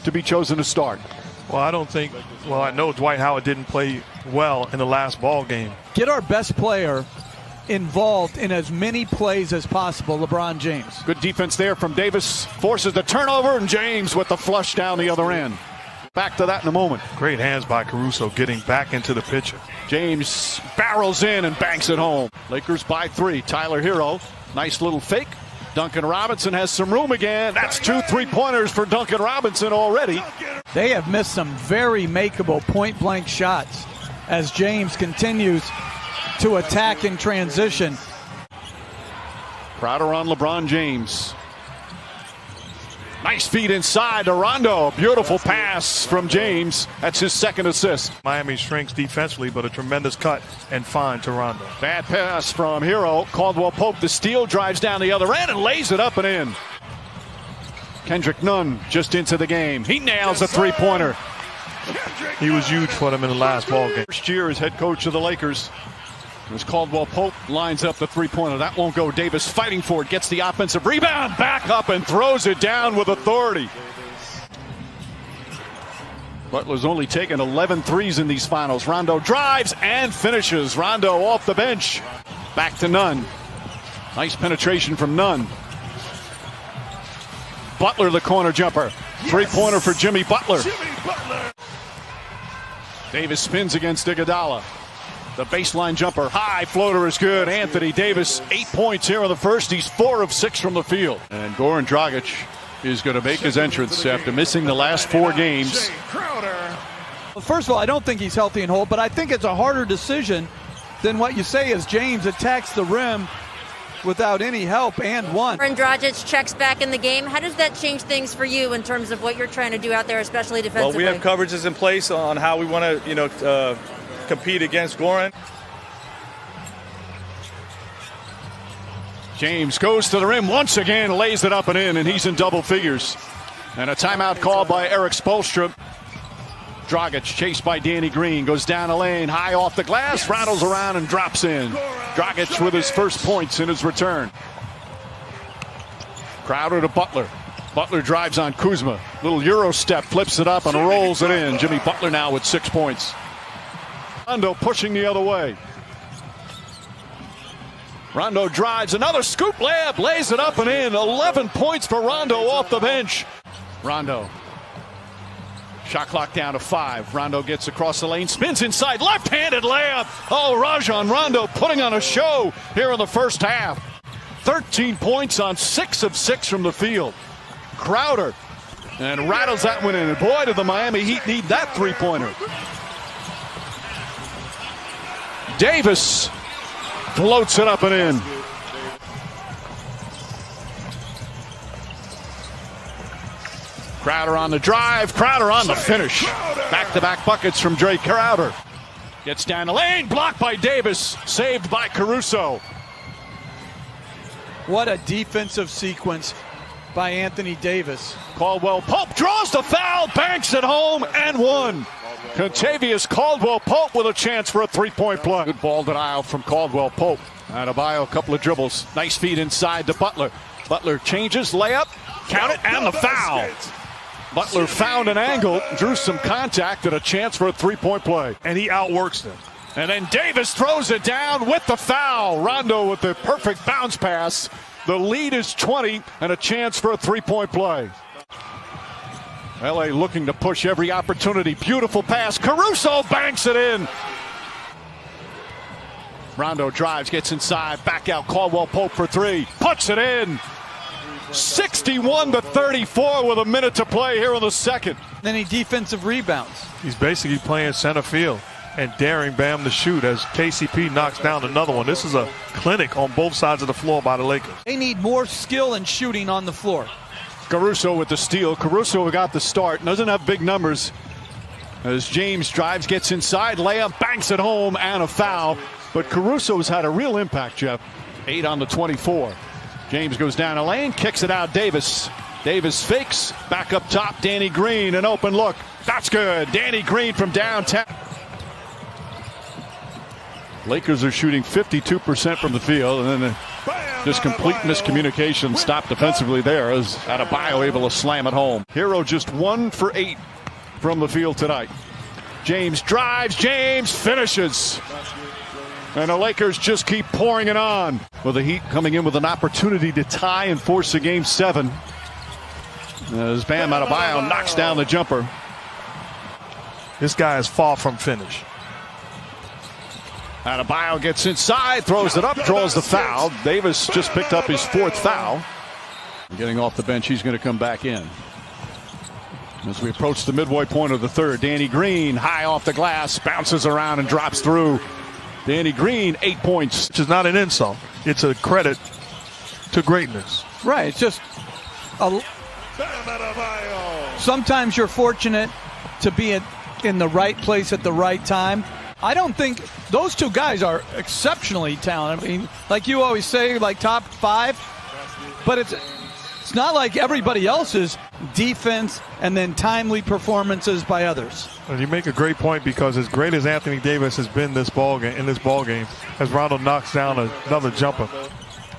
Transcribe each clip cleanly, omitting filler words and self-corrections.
to be chosen to start? Well, I know Dwight Howard didn't play well in the last ball game. Get our best player involved in as many plays as possible, LeBron James. Good defense there from Davis. Forces the turnover, and James with the flush down the other end. Back to that in a moment. Great hands by Caruso getting back into the picture. James barrels in and banks it home. Lakers by 3. Tyler Hero. Nice little fake. Duncan Robinson has some room again. That's 2 3-pointers for Duncan Robinson already. They have missed some very makeable point-blank shots as James continues to attack in transition. Crowder on LeBron James. Nice feed inside to Rondo. Beautiful pass from James. That's his second assist. Miami shrinks defensively, but a tremendous cut and find to Rondo. Bad pass from Hero. Caldwell Pope, the steal, drives down the other end and lays it up and in. Kendrick Nunn just into the game. He nails a three-pointer. He was huge for them in the last ball game. First year as head coach of the Lakers. As Caldwell Pope lines up the three-pointer. That won't go. Davis fighting for it. Gets the offensive rebound. Back up and throws it down with authority. Butler's only taken 11 threes in these finals. Rondo drives and finishes. Rondo off the bench. Back to Nunn. Nice penetration from Nunn. Butler the corner jumper. Three-pointer for Jimmy Butler. Davis spins against Iguodala. The baseline jumper, high floater is good. Anthony Davis, 8 points here in the first. He's 4 of 6 from the field. And Goran Dragic is going to make his entrance after missing the last 4 games. Well, first of all, I don't think he's healthy and whole, but I think it's a harder decision than what you say as James attacks the rim without any help and one. Goran Dragic checks back in the game. How does that change things for you in terms of what you're trying to do out there, especially defensively? Well, we have coverages in place on how we want to, compete against Goran. James goes to the rim once again, lays it up and in, and he's in double figures. And a timeout called by Eric Spoelstra. Dragic chased by Danny Green, goes down the lane, high off the glass, rattles around and drops in. Dragic with his first points in his return. Crowder to Butler. Butler drives on Kuzma. Little Euro step, flips it up and rolls it in. Jimmy Butler now with 6 points. Rondo pushing the other way. Rondo drives, another scoop layup, lays it up and in. 11 points for Rondo off the bench. Rondo. Shot clock down to 5. Rondo gets across the lane, spins inside, left-handed layup. Oh, Rajon Rondo putting on a show here in the first half. 13 points on 6 of 6 from the field. Crowder and rattles that one in. And boy, did the Miami Heat need that three-pointer. Davis floats it up and in. Crowder on the drive, Crowder on the finish. Back-to-back buckets from Drake Crowder. Gets down the lane, blocked by Davis, saved by Caruso. What a defensive sequence by Anthony Davis. Caldwell Pope draws the foul, banks it home, and one. Contavious Caldwell Pope with a chance for a three-point play. Good ball denial from Caldwell Pope. Adebayo, a couple of dribbles. Nice feed inside to Butler. Butler changes, layup, count it, and the foul. Butler found an angle, drew some contact, and a chance for a three-point play. And he outworks them. And then Davis throws it down with the foul. Rondo with the perfect bounce pass. The lead is 20 and a chance for a three-point play. LA looking to push every opportunity. Beautiful pass. Caruso banks it in. Rondo drives, gets inside, back out. Caldwell Pope for 3. Puts it in. 61-34 with a minute to play here in the second. Then he defensive rebounds. He's basically playing center field and daring Bam to shoot as KCP knocks down another one. This is a clinic on both sides of the floor by the Lakers. They need more skill and shooting on the floor. Caruso with the steal. Caruso got the start. Doesn't have big numbers. As James drives, gets inside, layup, banks it home, and a foul. But Caruso's had a real impact, Jeff. 8 on the 24. James goes down a lane, kicks it out. Davis. Davis fakes. Back up top, Danny Green. An open look. That's good. Danny Green from downtown. Lakers are shooting 52% from the field. And then Just complete miscommunication stopped defensively there as Adebayo able to slam it home. Hero just 1 for 8 from the field tonight. James drives, James finishes. And the Lakers just keep pouring it on. With the Heat coming in with an opportunity to tie and force a game 7. As Bam Adebayo knocks down the jumper. This guy is far from finished. Adebayo gets inside, throws it up, draws the foul. Davis just picked up his 4th foul. Getting off the bench, he's going to come back in. As we approach the midway point of the 3rd, Danny Green high off the glass, bounces around and drops through. Danny Green, 8 points. Which is not an insult. It's a credit to greatness. Right. It's just sometimes you're fortunate to be in the right place at the right time. I don't think those two guys are exceptionally talented. I mean, like you always say, like top 5, but it's not like everybody else's defense and then timely performances by others. And you make a great point, because as great as Anthony Davis has been in this ball game, as Rondo knocks down another jumper.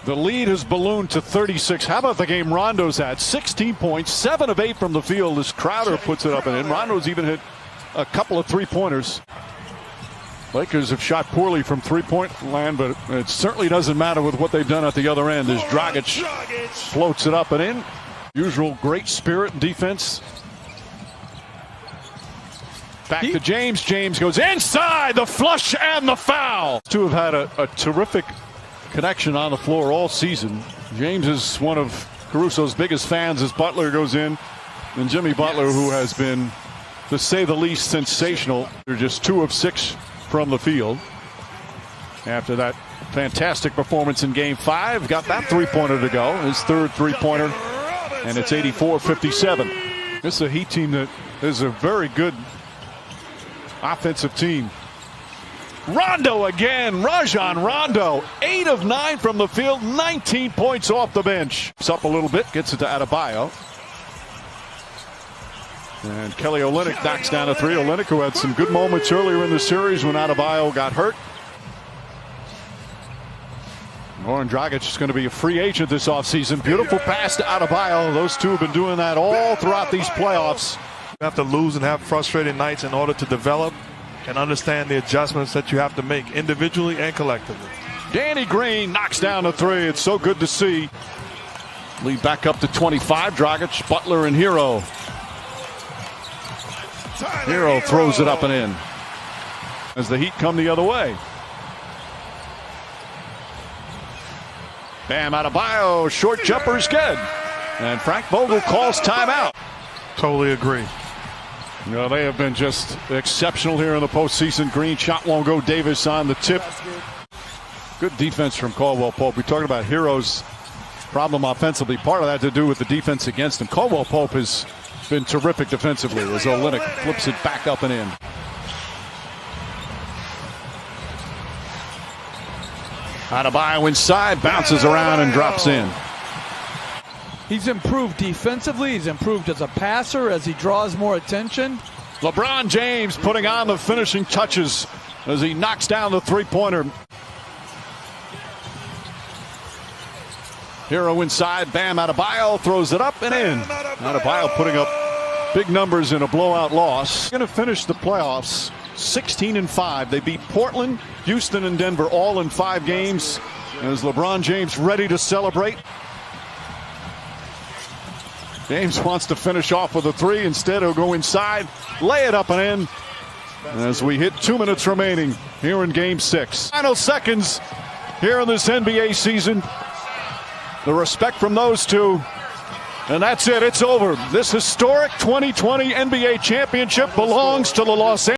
The lead has ballooned to 36. How about the game Rondo's had? 16 points, 7 of 8 from the field as Crowder puts it up and in. Rondo's even hit a couple of 3-pointers. Lakers have shot poorly from 3-point land, but it certainly doesn't matter with what they've done at the other end as Dragic floats it up and in. Usual great spirit and defense. Back to James. James goes inside, the flush and the foul. Two have had a terrific connection on the floor all season. James is one of Caruso's biggest fans as Butler goes in. And Jimmy Butler, who has been, to say the least, sensational. They're just 2 of 6 from the field. After that fantastic performance in game 5, got that 3-pointer to go. His 3rd 3-pointer, and it's 84-57. This is a Heat team that is a very good offensive team. Rondo again, Rajon Rondo, 8 of 9 from the field, 19 points off the bench. It's up a little bit, gets it to Adebayo. And Kelly Olynyk knocks down a 3. Olynyk, who had some good moments earlier in the series when Adebayo got hurt. Goran Dragic is going to be a free agent this offseason. Beautiful pass to Adebayo. Those two have been doing that all throughout these playoffs. You have to lose and have frustrated nights in order to develop and understand the adjustments that you have to make individually and collectively. Danny Green knocks down a 3. It's so good to see. Lead back up to 25. Dragic, Butler, and Hero. Hero throws it up and in as the Heat come the other way. Bam Adebayo, short jumper's good. And Frank Vogel calls timeout. Totally agree. You know, they have been just exceptional here in the postseason. Green shot won't go. Davis on the tip. Good defense from Caldwell Pope. We talked about Hero's problem offensively. Part of that to do with the defense against him. Caldwell Pope has been terrific defensively as Olynyk flips it back up and in. Adebayo inside, bounces around and drops in. He's improved defensively. He's improved as a passer as he draws more attention. LeBron James putting on the finishing touches as he knocks down the 3-pointer. Hero inside, Bam Adebayo throws it up and in. Adebayo putting up big numbers in a blowout loss. Going to finish the playoffs 16-5. They beat Portland, Houston, and Denver all in 5 games. As LeBron James ready to celebrate. James wants to finish off with a 3. Instead, he'll go inside, lay it up and in. As we hit 2 minutes remaining here in game 6. Final seconds here in this NBA season. The respect from those two. And that's it. It's over. This historic 2020 NBA championship belongs to the Los Angeles